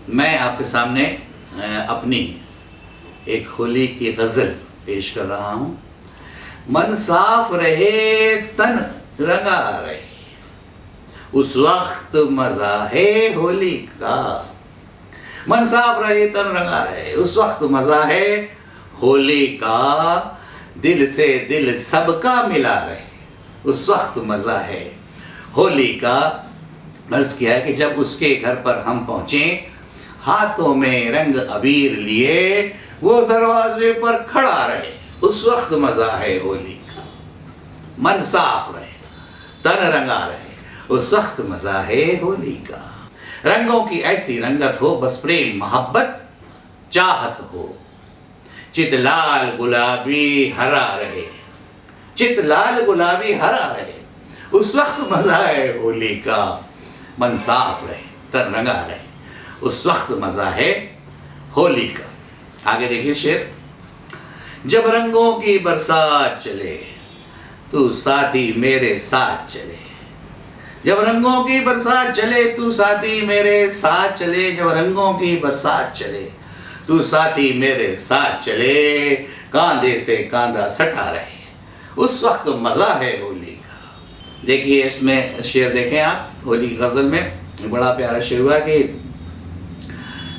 मैं आपके सामने अपनी एक होली की गज़ल पेश कर रहा हूँ। मन साफ रहे तन रंगा रहे, उस वक्त मज़ा है होली का। मन साफ रहे तन रंगा रहे, उस वक्त मज़ा है होली का। दिल से दिल सबका मिला रहे, उस वक्त मज़ा है होली का। अर्ज़ किया है कि जब उसके घर पर हम पहुँचे, हाथों में रंग अबीर लिए वो दरवाजे पर खड़ा रहे, उस वक्त मज़ा है होली का। मन साफ रहे तन रंगा रहे, उस वक्त मज़ा है होली का। रंगों की ऐसी रंगत हो, बस प्रेम मोहब्बत चाहत हो। चित लाल गुलाबी हरा रहे, चित लाल गुलाबी हरा रहे, उस वक्त मज़ा है होली का। मन साफ रहे तन रंगा रहे, उस वक्त मज़ा है होली का। आगे देखिए शेर। जब रंगों की बरसात चले, तू साथी मेरे साथ चले। जब रंगों की बरसात चले, तू साथी मेरे साथ चले। जब रंगों की बरसात चले, तू साथी मेरे साथ चले। कांधे से कांधा सटा रहे, उस वक्त मज़ा है होली का। देखिए इसमें शेर देखें आप, होली की गज़ल में बड़ा प्यारा शेर हुआ कि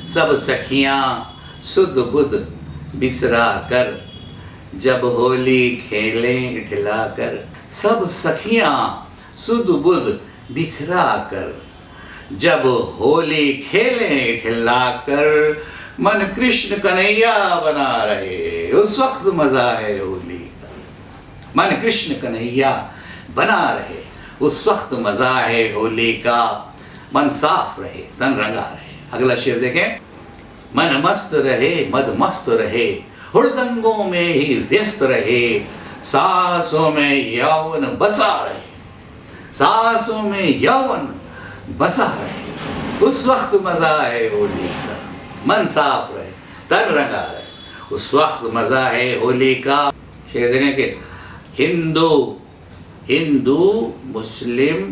सब सखियाँ सुध बुध बिसरा कर, जब होली खेलें इठला कर। सब सखियाँ सुध बुध बिखरा कर, जब होली खेलें इठला कर। मन कृष्ण कन्हैया बना रहे, उस वक्त मज़ा है होली का। मन कृष्ण कन्हैया बना रहे, उस वक्त मज़ा है होली का। मन साफ रहे तन रंगा रहे। अगला शेर देखें। मन मस्त रहे मद मस्त रहे, हुड़दंगों में ही व्यस्त रहे। सांसों में यौवन बसा रहे, सांसों में यौवन बसा रहे, उस वक्त मज़ा है होली का। मन साफ रहे तन रंगा रहे, उस वक्त मज़ा है होली का। शेर देखें कि हिंदू हिंदू मुस्लिम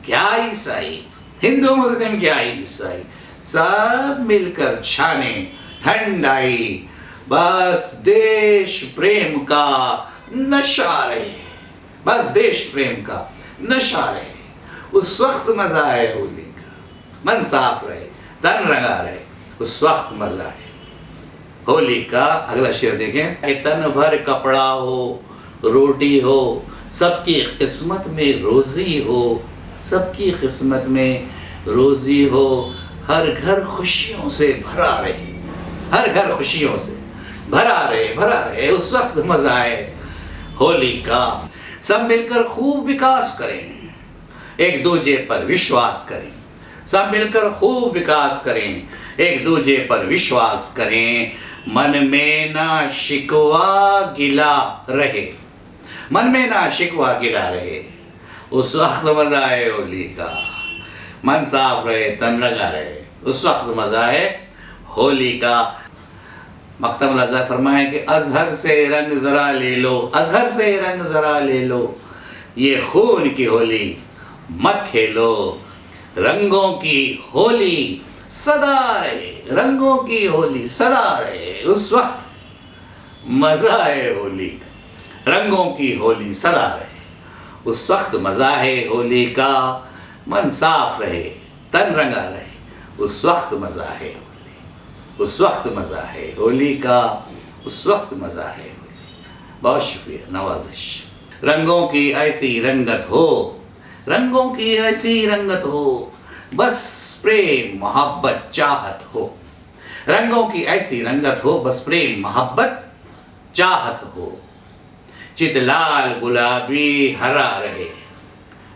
क्या ईसाई, हिंदू मुस्लिम क्या ईसाई, सब मिलकर छाने ठंडाई। बस देश प्रेम का नशा रहे, बस देश प्रेम का नशा रहे, उस वक्त मज़ा है होली का। मन साफ रहे तन रंगा रहे, उस वक्त मज़ा है होली का। अगला शेर देखें। तन भर कपड़ा हो रोटी हो, सबकी किस्मत में रोज़ी हो। सबकी किस्मत में रोज़ी हो, हर घर खुशियों से भरा रहे, हर घर खुशियों से भरा रहे, उस वक्त मज़ा है होली का। सब मिलकर खूब विकास करें, एक दूजे पर विश्वास करें। सब मिलकर खूब विकास करें, एक दूजे पर विश्वास करें। मन में ना शिकवा गिला रहे, मन में ना शिकवा गिला रहे, उस वक्त मज़ा है होली का। मन साफ रहे तन रंगा रहे, उस वक्त मज़ा है होली का। मकतम अज़हर फरमाए कि अज़हर से रंग ज़रा ले लो, अज़हर से रंग ज़रा ले लो, ये खून की होली मत खेलो। रंगों की होली सदा रहे, रंगों की होली सदा रहे, उस वक्त मज़ा है होली का। रंगों की होली सदा रहे, उस वक्त मज़ा है होली का। मन साफ रहे तन रंगा रहे, उस वक्त मज़ा है होली, उस वक्त मज़ा है होली का, उस वक्त मज़ा है होली। बहुत शुक्रिया, नवाजिश। रंगों की ऐसी रंगत हो, रंगों की ऐसी रंगत हो, बस प्रेम मोहब्बत चाहत हो। रंगों की ऐसी रंगत हो, बस प्रेम मोहब्बत चाहत हो। चित लाल गुलाबी हरा रहे,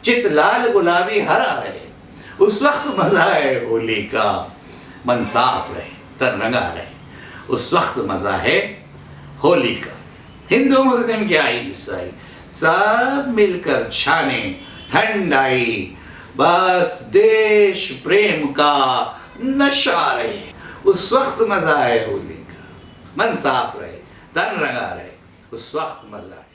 चित लाल गुलाबी हरा रहे, उस वक्त मज़ा है होली का। मन साफ रहे तन रंगा रहे, उस वक्त मज़ा है होली का। हिंदू मुस्लिम क्या ईसाई, सब मिलकर छाने ठंडाई। बस देश प्रेम का नशा रहे, उस वक्त मज़ा है होली का। मन साफ रहे तन रंगा रहे, उस वक्त मज़ा है।